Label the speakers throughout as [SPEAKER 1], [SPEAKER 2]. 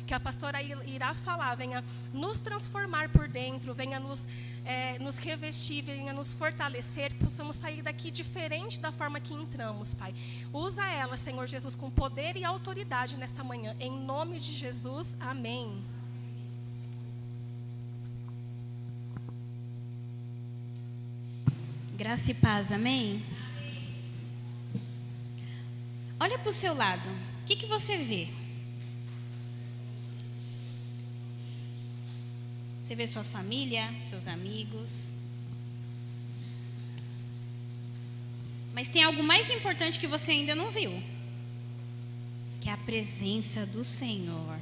[SPEAKER 1] que a pastora irá falar, venha nos transformar por dentro, venha nos revestir, venha nos fortalecer, que possamos sair daqui diferente da forma que entramos, Pai. Usa ela, Senhor Jesus, com poder e autoridade nesta manhã, em nome de Jesus, amém.
[SPEAKER 2] Graça e paz, amém? Olha para o seu lado, o que você vê? Você vê sua família, seus amigos. Mas tem algo mais importante que você ainda não viu, que é a presença do Senhor.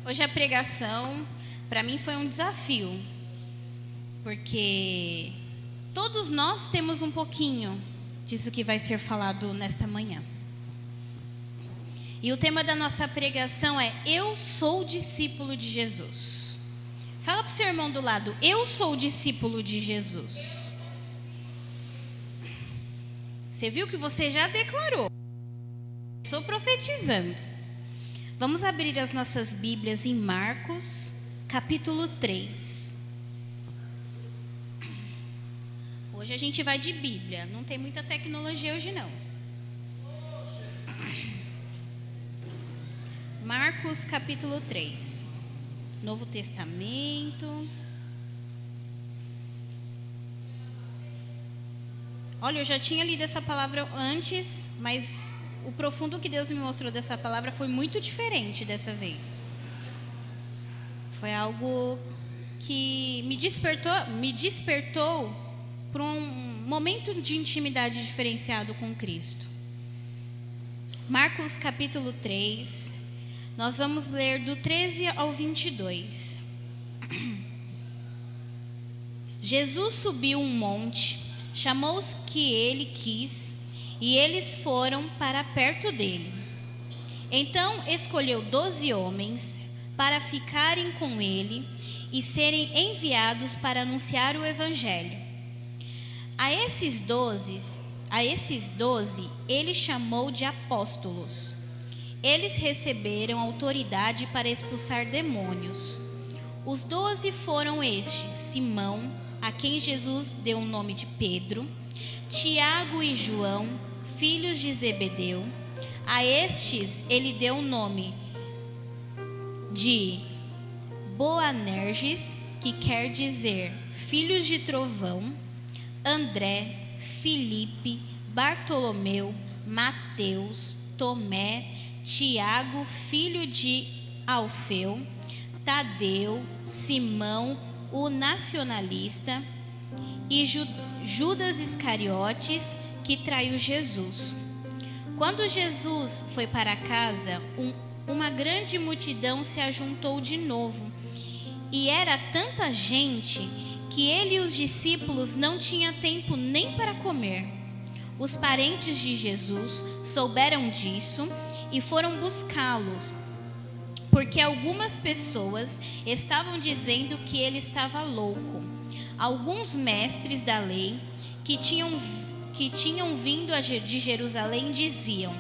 [SPEAKER 2] Hoje a pregação, para mim, foi um desafio, porque todos nós temos um pouquinho disso que vai ser falado nesta manhã. E o tema da nossa pregação é: eu sou discípulo de Jesus. Fala para o seu irmão do lado: eu sou discípulo de Jesus. Você viu que você já declarou. Estou profetizando. Vamos abrir as nossas Bíblias em Marcos, capítulo 3. Hoje a gente vai de Bíblia. Não tem muita tecnologia hoje, não. Marcos capítulo 3, Novo Testamento. Olha, eu já tinha lido essa palavra antes, mas o profundo que Deus me mostrou dessa palavra foi muito diferente dessa vez. Foi algo que me despertou para um momento de intimidade diferenciado com Cristo. Marcos capítulo 3. Nós vamos ler do 13 ao 22. Jesus subiu um monte, chamou os que ele quis, e eles foram para perto dele. Então escolheu 12 homens para ficarem com ele e serem enviados para anunciar o evangelho. A esses 12 ele chamou de apóstolos. Eles receberam autoridade para expulsar demônios. Os 12 foram estes: Simão, a quem Jesus deu o nome de Pedro, Tiago e João, filhos de Zebedeu. A estes ele deu o nome de Boanerges, que quer dizer filhos de trovão, André, Filipe, Bartolomeu, Mateus, Tomé, Tiago, filho de Alfeu, Tadeu, Simão, o nacionalista, e Judas Iscariotes, que traiu Jesus. Quando Jesus foi para casa, uma grande multidão se ajuntou de novo, e era tanta gente que ele e os discípulos não tinham tempo nem para comer. Os parentes de Jesus souberam disso e foram buscá-los, porque algumas pessoas estavam dizendo que ele estava louco. Alguns mestres da lei que tinham vindo de Jerusalém diziam: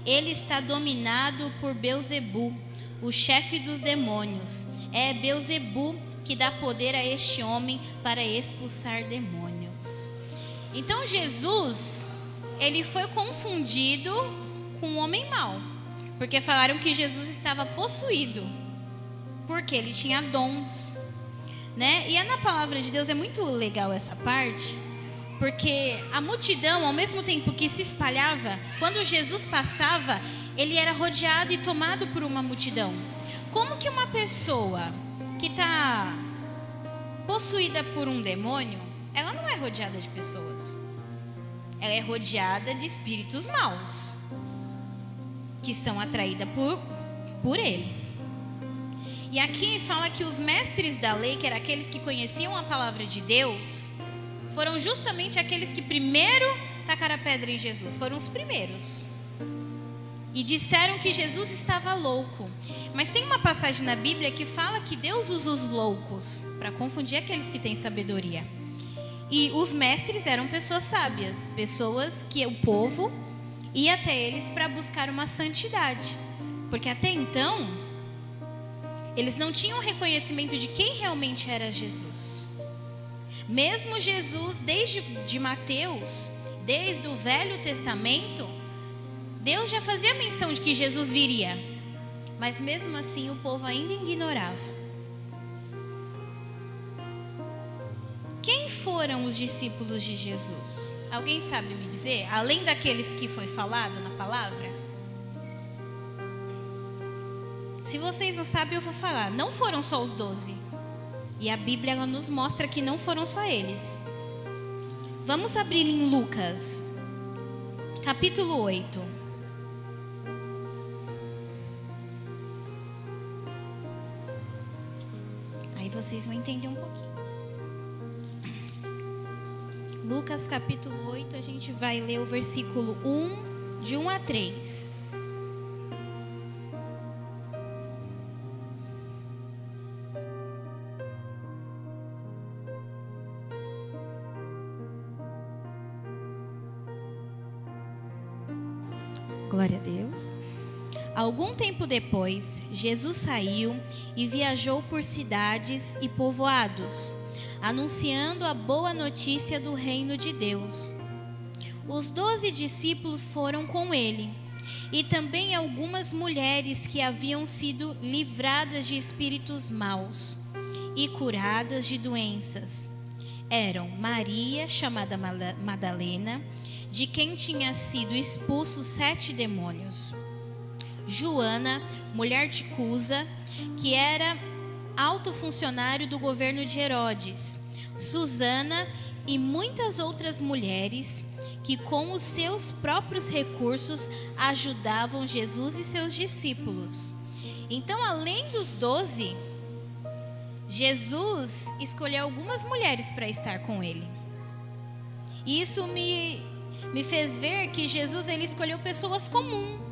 [SPEAKER 2] ele está dominado por Belzebu, o chefe dos demônios. É Belzebu que dá poder a este homem para expulsar demônios. Então Jesus, ele foi confundido com um homem mau, porque falaram que Jesus estava possuído, porque ele tinha dons, né? E na palavra de Deus é muito legal essa parte, porque a multidão, ao mesmo tempo que se espalhava, quando Jesus passava, ele era rodeado e tomado por uma multidão. Como que uma pessoa que está possuída por um demônio, ela não é rodeada de pessoas, ela é rodeada de espíritos maus, que são atraídas por ele. E aqui fala que os mestres da lei, que eram aqueles que conheciam a palavra de Deus, foram justamente aqueles que primeiro tacaram a pedra em Jesus, foram os primeiros. E disseram que Jesus estava louco. Mas tem uma passagem na Bíblia que fala que Deus usa os loucos para confundir aqueles que têm sabedoria. E os mestres eram pessoas sábias, pessoas que o povo ia até eles para buscar uma santidade, Porque até então, eles não tinham reconhecimento de quem realmente era Jesus. Mesmo Jesus, desde Mateus, desde o Velho Testamento, Deus já fazia menção de que Jesus viria. Mas mesmo assim o povo ainda ignorava. Quem foram os discípulos de Jesus? Alguém sabe me dizer? Além daqueles que foi falado na palavra? Se vocês não sabem, eu vou falar. Não foram só os 12. E a Bíblia ela nos mostra que não foram só eles. Vamos abrir em Lucas, capítulo 8. Aí vocês vão entender um pouquinho. Lucas capítulo 8, a gente vai ler o versículo 1, de 1 a 3. Glória a Deus. Algum tempo depois, Jesus saiu e viajou por cidades e povoados, anunciando a boa notícia do reino de Deus. Os 12 discípulos foram com ele, e também algumas mulheres que haviam sido livradas de espíritos maus e curadas de doenças. Eram Maria, chamada Madalena, de quem tinha sido expulsos 7 demônios. Joana, mulher de Cusa, que era alto funcionário do governo de Herodes. Susana e muitas outras mulheres que com os seus próprios recursos ajudavam Jesus e seus discípulos. Então, além dos 12, Jesus escolheu algumas mulheres para estar com ele. E isso me fez ver que Jesus ele escolheu pessoas comuns.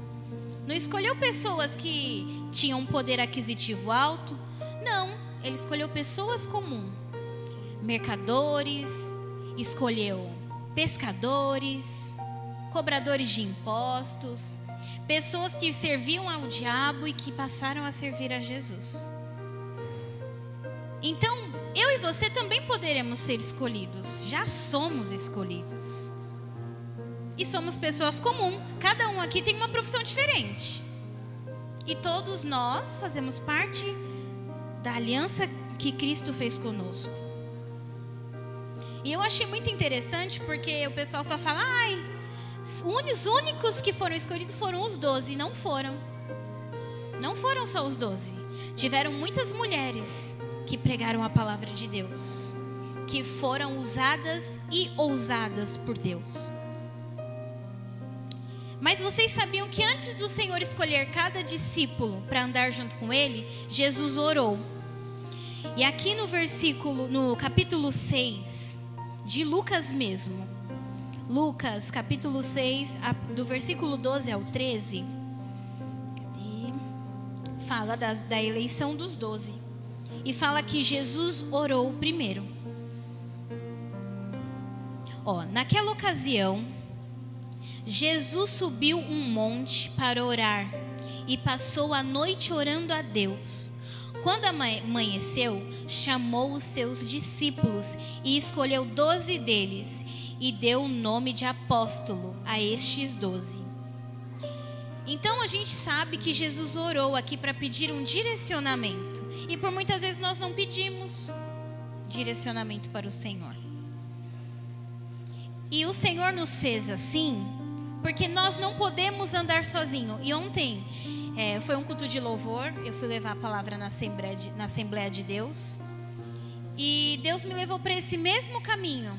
[SPEAKER 2] Não escolheu pessoas que tinham um poder aquisitivo alto. Não, ele escolheu pessoas comuns. Mercadores, escolheu pescadores, cobradores de impostos, pessoas que serviam ao diabo e que passaram a servir a Jesus. Então, eu e você também poderemos ser escolhidos. Já somos escolhidos. E somos pessoas comuns. Cada um aqui tem uma profissão diferente. E todos nós fazemos parte da aliança que Cristo fez conosco. E eu achei muito interessante porque o pessoal só fala: os únicos que foram escolhidos foram os 12. E não foram. Não foram só os 12. Tiveram muitas mulheres que pregaram a palavra de Deus, que foram usadas e ousadas por Deus. Mas vocês sabiam que antes do Senhor escolher cada discípulo para andar junto com ele, Jesus orou. E aqui no capítulo 6 de Lucas mesmo, Lucas capítulo 6, do versículo 12 ao 13, fala da eleição dos 12. E fala que Jesus orou primeiro. Naquela ocasião, Jesus subiu um monte para orar e passou a noite orando a Deus. Quando amanheceu, chamou os seus discípulos e escolheu 12 deles e deu o nome de apóstolo a estes 12. Então a gente sabe que Jesus orou aqui para pedir um direcionamento. E por muitas vezes nós não pedimos direcionamento para o Senhor. E o Senhor nos fez assim porque nós não podemos andar sozinhos. E ontem foi um culto de louvor. Eu fui levar a palavra na Assembleia de Deus. E Deus me levou para esse mesmo caminho.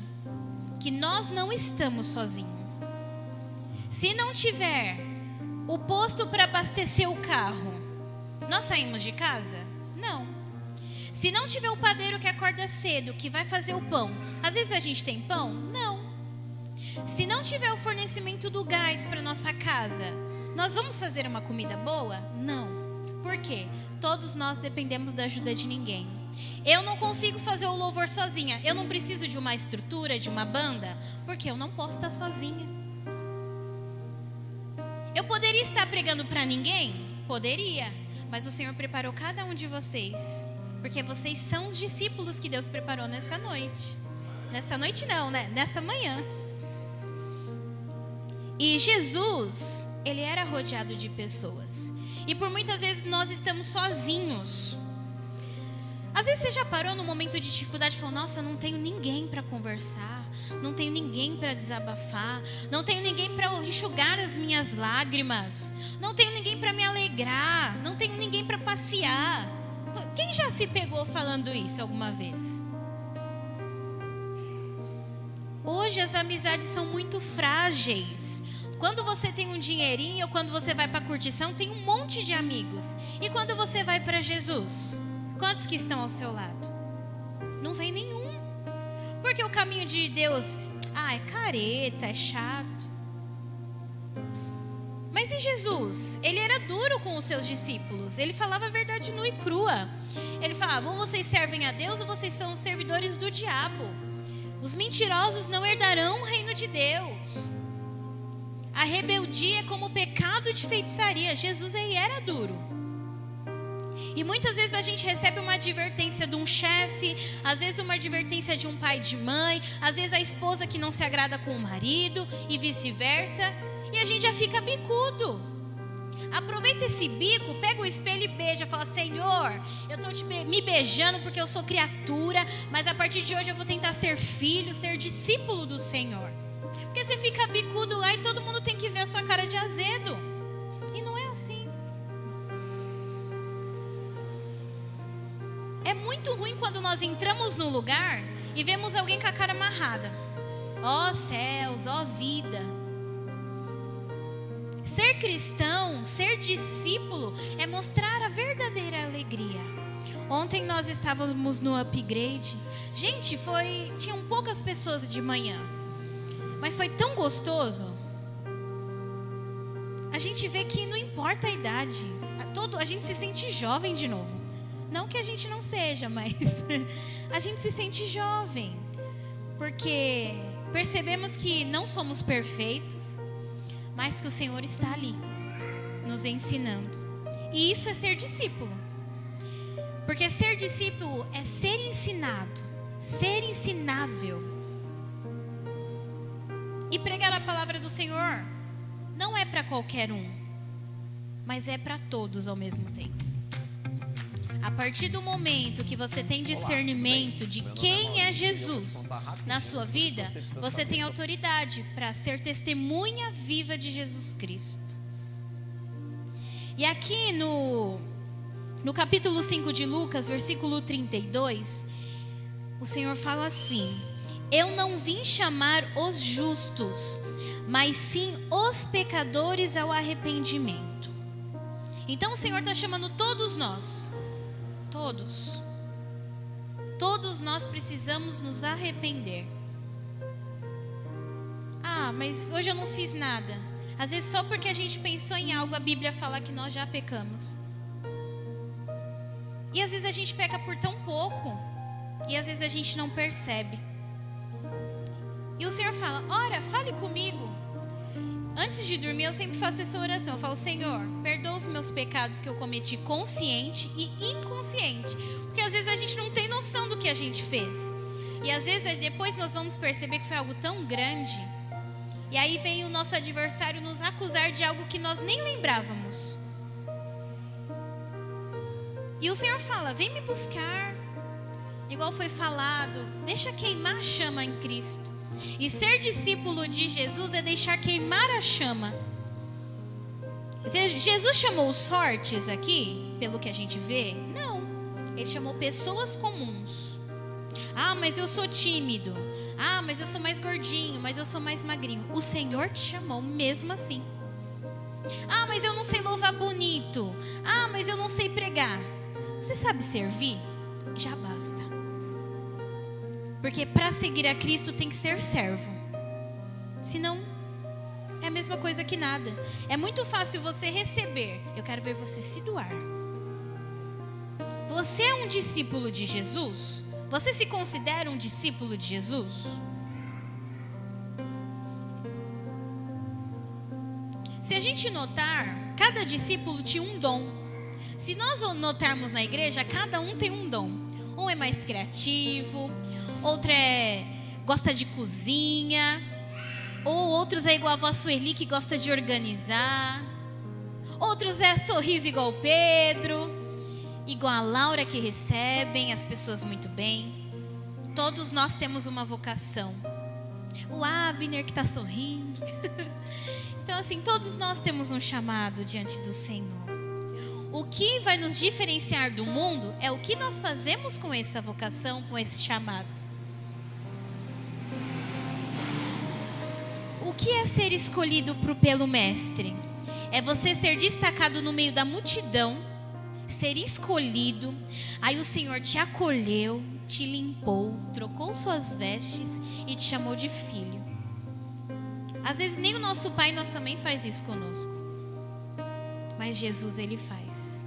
[SPEAKER 2] Que nós não estamos sozinhos. Se não tiver o posto para abastecer o carro, nós saímos de casa? Não. Se não tiver o padeiro que acorda cedo, que vai fazer o pão, às vezes a gente tem pão? Não. Se não tiver o fornecimento do gás para nossa casa, nós vamos fazer uma comida boa? Não. Por quê? Todos nós dependemos da ajuda de ninguém. Eu não consigo fazer o louvor sozinha. Eu não preciso de uma estrutura, de uma banda, porque eu não posso estar sozinha. Eu poderia estar pregando para ninguém? Poderia, mas o Senhor preparou cada um de vocês, porque vocês são os discípulos que Deus preparou nessa noite. Nessa noite não, né? Nessa manhã. E Jesus, ele era rodeado de pessoas. E por muitas vezes nós estamos sozinhos. Às vezes você já parou num momento de dificuldade e falou: nossa, eu não tenho ninguém para conversar, não tenho ninguém para desabafar, não tenho ninguém para enxugar as minhas lágrimas, não tenho ninguém para me alegrar, não tenho ninguém para passear. Quem já se pegou falando isso alguma vez? Hoje as amizades são muito frágeis. Quando você tem um dinheirinho ou quando você vai para curtição, tem um monte de amigos. E quando você vai para Jesus, quantos que estão ao seu lado? Não vem nenhum. Porque o caminho de Deus, é careta, é chato. Mas e Jesus? Ele era duro com os seus discípulos. Ele falava a verdade nua e crua. Ele falava: ou vocês servem a Deus ou vocês são servidores do diabo. Os mentirosos não herdarão o reino de Deus. A rebeldia é como o pecado de feitiçaria. Jesus, ele era duro. E muitas vezes a gente recebe uma advertência de um chefe, às vezes uma advertência de um pai, de mãe, às vezes a esposa que não se agrada com o marido e vice-versa, e a gente já fica bicudo. Aproveita esse bico, pega o espelho e beija, fala: Senhor, eu estou me beijando porque eu sou criatura, mas a partir de hoje eu vou tentar ser filho, ser discípulo do Senhor. Porque você fica bicudo lá e todo mundo tem que ver a sua cara de azedo. E não é assim. É muito ruim quando nós entramos no lugar e vemos alguém com a cara amarrada. Ó céus, ó vida. Ser cristão, ser discípulo, é mostrar a verdadeira alegria. Ontem nós estávamos no upgrade. Gente, tinham poucas pessoas de manhã, mas foi tão gostoso. A gente vê que não importa a idade, a gente se sente jovem de novo. Não que a gente não seja, mas a gente se sente jovem, porque percebemos que não somos perfeitos, mas que o Senhor está ali, nos ensinando. E isso é ser discípulo. Porque ser discípulo é ser ensinado, ser ensinável. E pregar a palavra do Senhor não é para qualquer um, mas é para todos ao mesmo tempo. A partir do momento que você tem discernimento de quem é Jesus na sua vida, você tem autoridade para ser testemunha viva de Jesus Cristo. E aqui no capítulo 5 de Lucas, versículo 32, o Senhor fala assim: eu não vim chamar os justos, mas sim os pecadores ao arrependimento. Então o Senhor está chamando todos nós. Todos nós precisamos nos arrepender. Mas hoje eu não fiz nada. Às vezes só porque a gente pensou em algo, a Bíblia fala que nós já pecamos. E às vezes a gente peca por tão pouco, e às vezes a gente não percebe. E o Senhor fala: ora, fale comigo. Antes de dormir eu sempre faço essa oração. Eu falo: Senhor, perdoa os meus pecados que eu cometi consciente e inconsciente. Porque às vezes a gente não tem noção do que a gente fez. E às vezes depois nós vamos perceber que foi algo tão grande. E aí vem o nosso adversário nos acusar de algo que nós nem lembrávamos. E o Senhor fala: vem me buscar. Igual foi falado, deixa queimar a chama em Cristo. E ser discípulo de Jesus é deixar queimar a chama. Jesus chamou os fortes aqui, pelo que a gente vê? Não. Ele chamou pessoas comuns. Mas eu sou tímido. Mas eu sou mais gordinho, mas eu sou mais magrinho. O Senhor te chamou mesmo assim. Mas eu não sei louvar bonito. Mas eu não sei pregar. Você sabe servir? Já basta. Porque para seguir a Cristo tem que ser servo. Senão, é a mesma coisa que nada. É muito fácil você receber. Eu quero ver você se doar. Você é um discípulo de Jesus? Você se considera um discípulo de Jesus? Se a gente notar, cada discípulo tinha um dom. Se nós notarmos na igreja, cada um tem um dom. Um é mais criativo, outro gosta de cozinha, ou outros é igual a avó Sueli, que gosta de organizar. Outros é sorriso igual o Pedro, igual a Laura, que recebem as pessoas muito bem. Todos nós temos uma vocação. O Abner que está sorrindo. Então assim, todos nós temos um chamado diante do Senhor. O que vai nos diferenciar do mundo é o que nós fazemos com essa vocação, com esse chamado. O que é ser escolhido pelo Mestre? É você ser destacado no meio da multidão, ser escolhido, aí o Senhor te acolheu, te limpou, trocou suas vestes e te chamou de filho. Às vezes nem o nosso pai, nós também faz isso conosco. Mas Jesus, ele faz.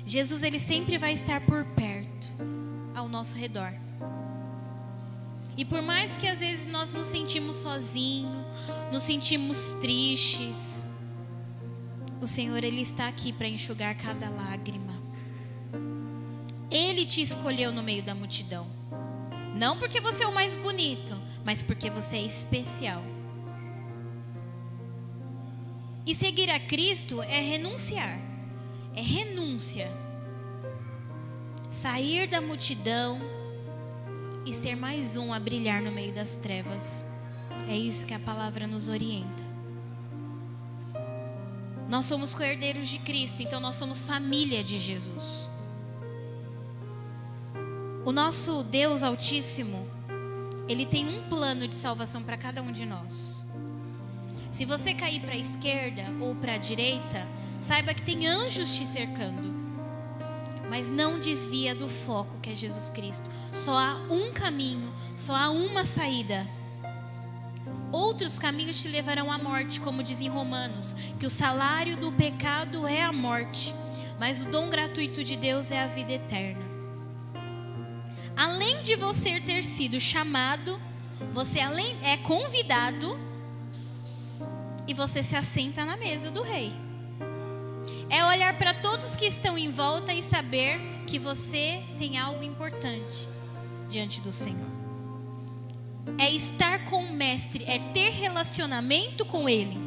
[SPEAKER 2] Jesus, ele sempre vai estar por perto, ao nosso redor. E por mais que às vezes nós nos sentimos sozinhos, nos sentimos tristes, o Senhor, ele está aqui para enxugar cada lágrima. Ele te escolheu no meio da multidão. Não porque você é o mais bonito, mas porque você é especial. E seguir a Cristo é renunciar. É renúncia. Sair da multidão e ser mais um a brilhar no meio das trevas. É isso que a palavra nos orienta. Nós somos co-herdeiros de Cristo, então nós somos família de Jesus. O nosso Deus Altíssimo, ele tem um plano de salvação para cada um de nós. Se você cair para a esquerda ou para a direita, saiba que tem anjos te cercando. Mas não desvia do foco, que é Jesus Cristo. Só há um caminho, só há uma saída. Outros caminhos te levarão à morte, como diz em Romanos, que o salário do pecado é a morte, mas o dom gratuito de Deus é a vida eterna. Além de você ter sido chamado, você é convidado e você se assenta na mesa do rei. É olhar para todos que estão em volta e saber que você tem algo importante diante do Senhor. É estar com o Mestre, é ter relacionamento com Ele.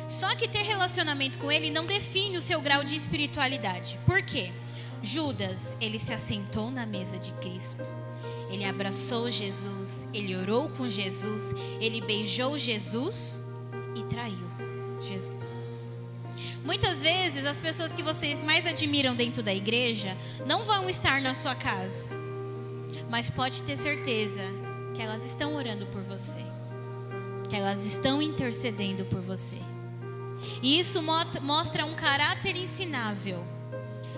[SPEAKER 2] Só que ter relacionamento com Ele não define o seu grau de espiritualidade. Por quê? Judas, ele se assentou na mesa de Cristo. Ele abraçou Jesus, ele orou com Jesus, ele beijou Jesus e traiu Jesus. Muitas vezes as pessoas que vocês mais admiram dentro da igreja não vão estar na sua casa, mas pode ter certeza que elas estão orando por você, que elas estão intercedendo por você. E isso mostra um caráter ensinável.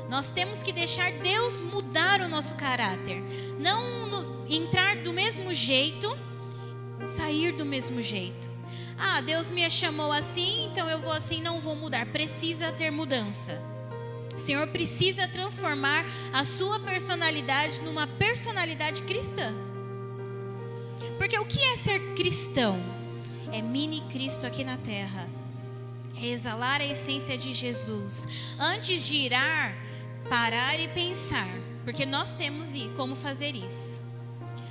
[SPEAKER 2] Nós temos que deixar Deus mudar o nosso caráter. Não entrar do mesmo jeito, sair do mesmo jeito. Ah, Deus me chamou assim, então eu vou assim, não vou mudar. Precisa ter mudança. O Senhor precisa transformar a sua personalidade numa personalidade cristã. Porque o que é ser cristão? É mini Cristo aqui na terra. É exalar a essência de Jesus. Antes de irar, parar e pensar, porque nós temos como fazer isso.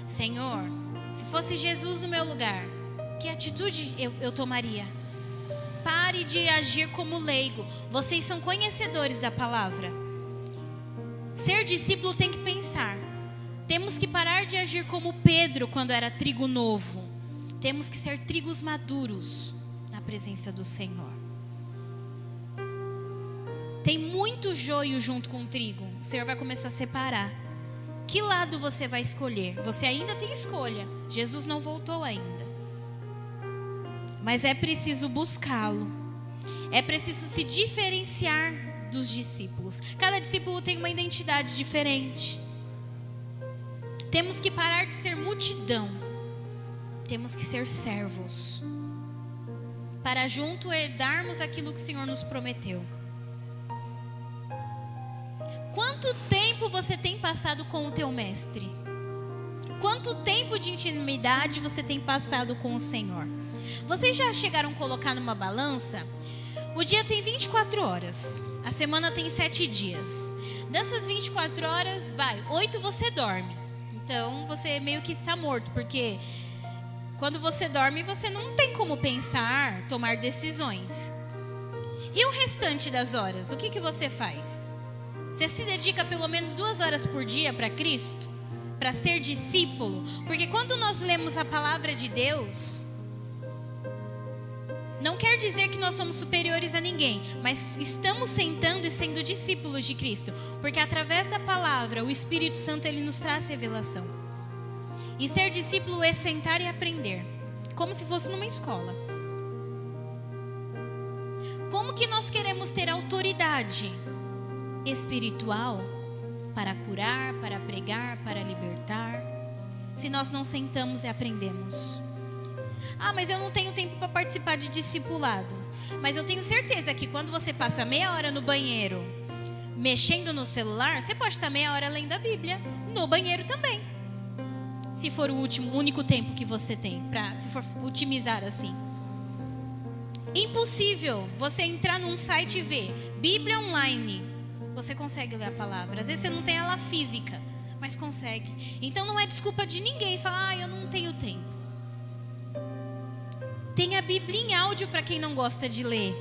[SPEAKER 2] Senhor, se fosse Jesus no meu lugar, que atitude eu tomaria? Pare de agir como leigo. Vocês são conhecedores da palavra. Ser discípulo tem que pensar. Temos que parar de agir como Pedro quando era trigo novo. Temos que ser trigos maduros na presença do Senhor. Tem muito joio junto com o trigo. O Senhor vai começar a separar. Que lado você vai escolher? Você ainda tem escolha. Jesus não voltou ainda. Mas é preciso buscá-lo. É preciso se diferenciar dos discípulos. Cada discípulo tem uma identidade diferente. Temos que parar de ser multidão. Temos que ser servos. Para junto herdarmos aquilo que o Senhor nos prometeu. Quanto tempo você tem passado com o teu mestre? Quanto tempo de intimidade você tem passado com o Senhor? Vocês já chegaram a colocar numa balança? O dia tem 24 horas. A semana tem 7 dias. Dessas 24 horas, 8 você dorme. Então, você meio que está morto, porque quando você dorme, você não tem como pensar, tomar decisões. E o restante das horas, o que você faz? Você se dedica pelo menos 2 horas por dia para Cristo? Para ser discípulo? Porque quando nós lemos a palavra de Deus, não quer dizer que nós somos superiores a ninguém, mas estamos sentando e sendo discípulos de Cristo, porque através da palavra, o Espírito Santo, ele nos traz revelação. E ser discípulo é sentar e aprender, como se fosse numa escola. Como que nós queremos ter autoridade espiritual para curar, para pregar, para libertar, se nós não sentamos e aprendemos? Mas eu não tenho tempo para participar de discipulado. Mas eu tenho certeza que quando você passa meia hora no banheiro mexendo no celular, você pode estar meia hora lendo a Bíblia no banheiro também, se for o único tempo que você tem, se for otimizar assim. Impossível você entrar num site e ver Bíblia online. Você consegue ler a palavra. Às vezes você não tem ela física, mas consegue. Então não é desculpa de ninguém falar, eu não tenho tempo. Tem a Bíblia em áudio para quem não gosta de ler.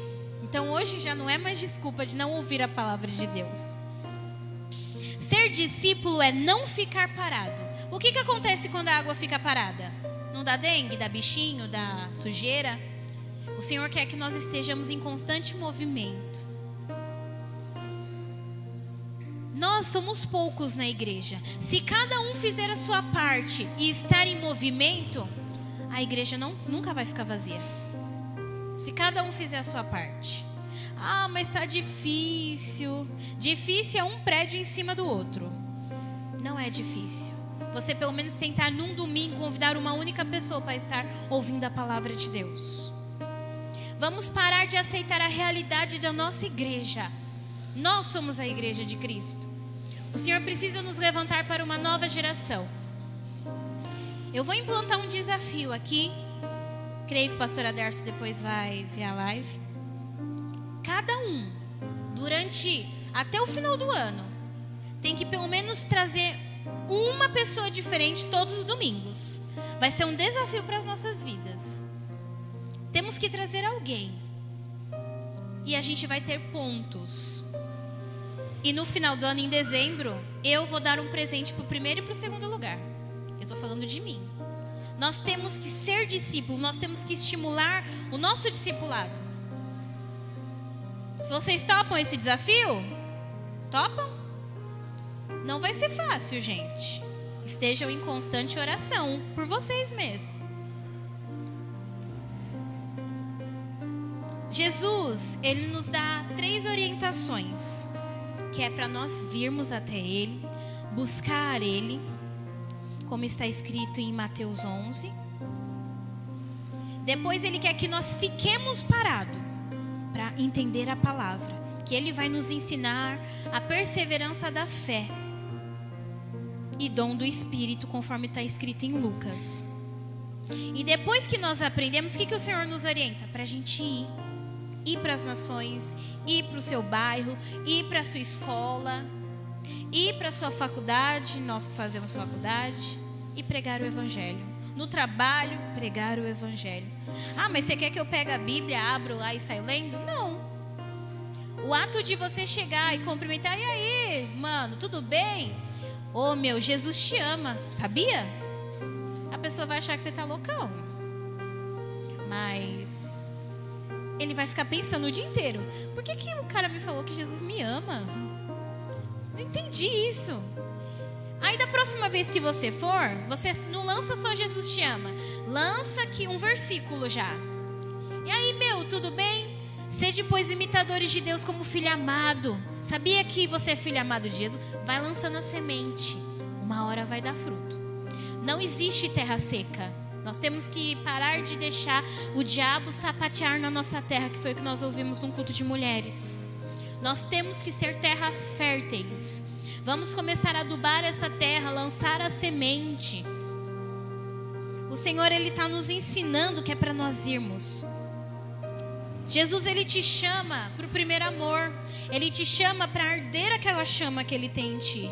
[SPEAKER 2] Então hoje já não é mais desculpa de não ouvir a palavra de Deus. Ser discípulo é não ficar parado. O que acontece quando a água fica parada? Não dá dengue, dá bichinho, dá sujeira? O Senhor quer que nós estejamos em constante movimento. Nós somos poucos na igreja. Se cada um fizer a sua parte e estar em movimento, a igreja nunca vai ficar vazia. Se cada um fizer a sua parte. Mas está difícil. Difícil é um prédio em cima do outro. Não é difícil. Você pelo menos tentar num domingo convidar uma única pessoa para estar ouvindo a palavra de Deus. Vamos parar de aceitar a realidade da nossa igreja. Nós somos a igreja de Cristo. O Senhor precisa nos levantar para uma nova geração. Eu vou implantar um desafio aqui. Creio que o pastor Aderso depois vai ver a live. Cada um, até o final do ano, tem que pelo menos trazer uma pessoa diferente todos os domingos. Vai ser um desafio para as nossas vidas. Temos que trazer alguém. E a gente vai ter pontos. E no final do ano, em dezembro, eu vou dar um presente para o primeiro e para o segundo lugar. Eu estou falando de mim. Nós temos que ser discípulos, nós temos que estimular o nosso discipulado. Se vocês topam esse desafio, topam? Não vai ser fácil, gente. Estejam em constante oração por vocês mesmos. Jesus, ele nos dá 3 orientações, que é para nós virmos até ele, buscar ele, como está escrito em Mateus 11. Depois ele quer que nós fiquemos parados para entender a palavra, que ele vai nos ensinar a perseverança da fé e dom do Espírito, conforme está escrito em Lucas. E depois que nós aprendemos, o que o Senhor nos orienta? Para a gente ir para as nações, ir para o seu bairro, ir para a sua escola, ir para a sua faculdade, nós que fazemos faculdade, e pregar o Evangelho. No trabalho, pregar o Evangelho. Mas você quer que eu pegue a Bíblia, abro lá e saio lendo? Não. O ato de você chegar e cumprimentar, e aí, mano, tudo bem? Meu, Jesus te ama, sabia? A pessoa vai achar que você está loucão. Mas ele vai ficar pensando o dia inteiro: por que o cara me falou que Jesus me ama? Não entendi isso. Aí da próxima vez que você for, você não lança só Jesus te ama, lança aqui um versículo já. E aí, tudo bem? Sede, pois, imitadores de Deus como filho amado. Sabia que você é filho amado de Jesus? Vai lançando a semente, uma hora vai dar fruto. Não existe terra seca. Nós temos que parar de deixar o diabo sapatear na nossa terra, que foi o que nós ouvimos num culto de mulheres. Nós temos que ser terras férteis. Vamos começar a adubar essa terra, lançar a semente. O Senhor, Ele está nos ensinando que é para nós irmos. Jesus, Ele te chama para o primeiro amor. Ele te chama para arder aquela chama que Ele tem em ti.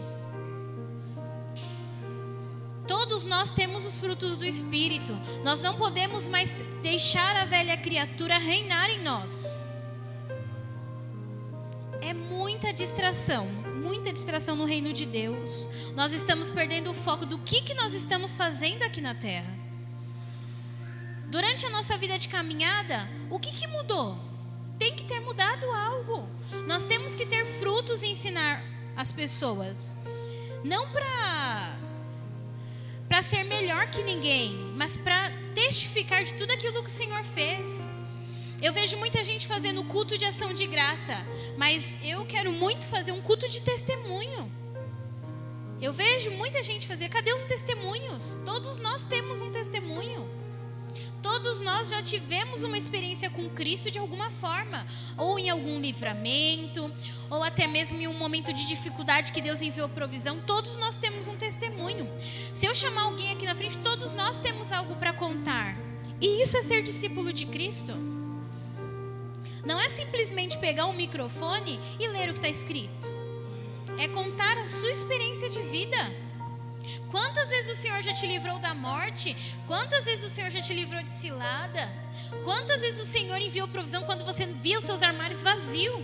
[SPEAKER 2] Todos nós temos os frutos do Espírito. Nós não podemos mais deixar a velha criatura reinar em nós. É muita distração no reino de Deus. Nós estamos perdendo o foco do que nós estamos fazendo aqui na terra. Durante a nossa vida de caminhada, o que mudou? Tem que ter mudado algo. Nós temos que ter frutos e ensinar as pessoas. Não para ser melhor que ninguém, mas para testificar de tudo aquilo que o Senhor fez. Eu vejo muita gente fazendo culto de ação de graça, mas eu quero muito fazer um culto de testemunho. Eu vejo muita gente fazer, cadê os testemunhos? Todos nós temos um testemunho. Todos nós já tivemos uma experiência com Cristo de alguma forma, ou em algum livramento, ou até mesmo em um momento de dificuldade que Deus enviou provisão. Todos nós temos um testemunho. Se eu chamar alguém aqui na frente, todos nós temos algo para contar. E isso é ser discípulo de Cristo. Não é simplesmente pegar um microfone e ler o que está escrito. É contar a sua experiência de vida. Quantas vezes o Senhor já te livrou da morte? Quantas vezes o Senhor já te livrou de cilada? Quantas vezes o Senhor enviou provisão quando você via os seus armários vazios?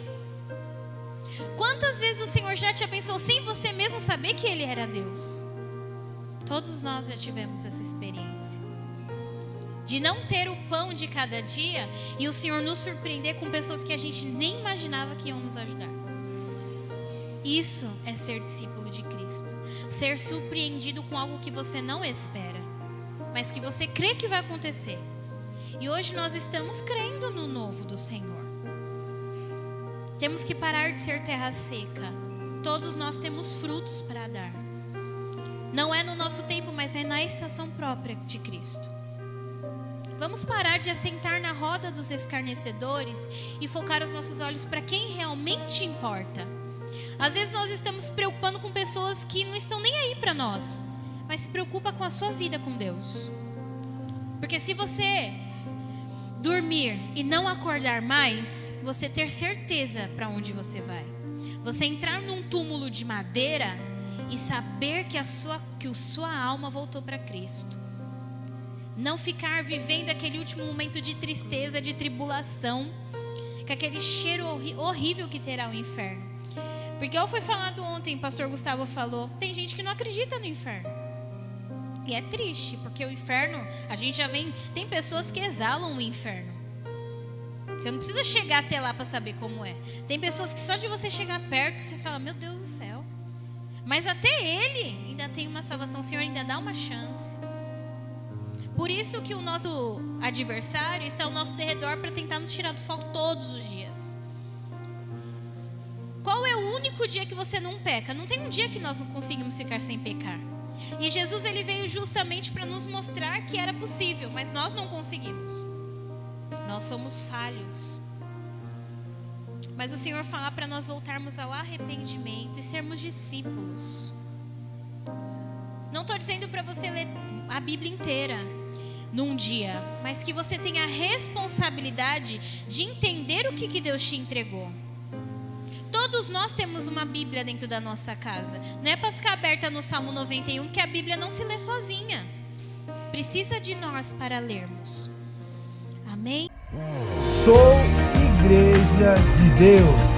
[SPEAKER 2] Quantas vezes o Senhor já te abençoou sem você mesmo saber que Ele era Deus? Todos nós já tivemos essa experiência. De não ter o pão de cada dia e o Senhor nos surpreender com pessoas que a gente nem imaginava que iam nos ajudar. Isso é ser discípulo de Cristo. Ser surpreendido com algo que você não espera, mas que você crê que vai acontecer. E hoje nós estamos crendo no novo do Senhor. Temos que parar de ser terra seca. Todos nós temos frutos para dar. Não é no nosso tempo, mas é na estação própria de Cristo. Vamos parar de assentar na roda dos escarnecedores e focar os nossos olhos para quem realmente importa. Às vezes nós estamos se preocupando com pessoas que não estão nem aí para nós, mas se preocupa com a sua vida com Deus. Porque se você dormir e não acordar mais, você ter certeza para onde você vai. Você entrar num túmulo de madeira e saber que a sua alma voltou para Cristo. Não ficar vivendo aquele último momento de tristeza, de tribulação, com aquele cheiro horrível que terá o inferno. Porque foi falado ontem, o pastor Gustavo falou, tem gente que não acredita no inferno. E é triste, porque o inferno, a gente já vem, tem pessoas que exalam o inferno. Você não precisa chegar até lá para saber como é. Tem pessoas que só de você chegar perto, você fala, meu Deus do céu. Mas até ele ainda tem uma salvação, o Senhor ainda dá uma chance. Por isso que o nosso adversário está ao nosso derredor para tentar nos tirar do foco todos os dias. Qual é o único dia que você não peca? Não tem um dia que nós não conseguimos ficar sem pecar. E Jesus, ele veio justamente para nos mostrar que era possível, mas nós não conseguimos. Nós somos falhos. Mas o Senhor fala para nós voltarmos ao arrependimento e sermos discípulos. Não estou dizendo para você ler a Bíblia inteira num dia, mas que você tenha a responsabilidade de entender o que Deus te entregou. Todos nós temos uma Bíblia dentro da nossa casa. Não é para ficar aberta no Salmo 91, que a Bíblia não se lê sozinha. Precisa de nós para lermos. Amém?
[SPEAKER 3] Sou Igreja de Deus.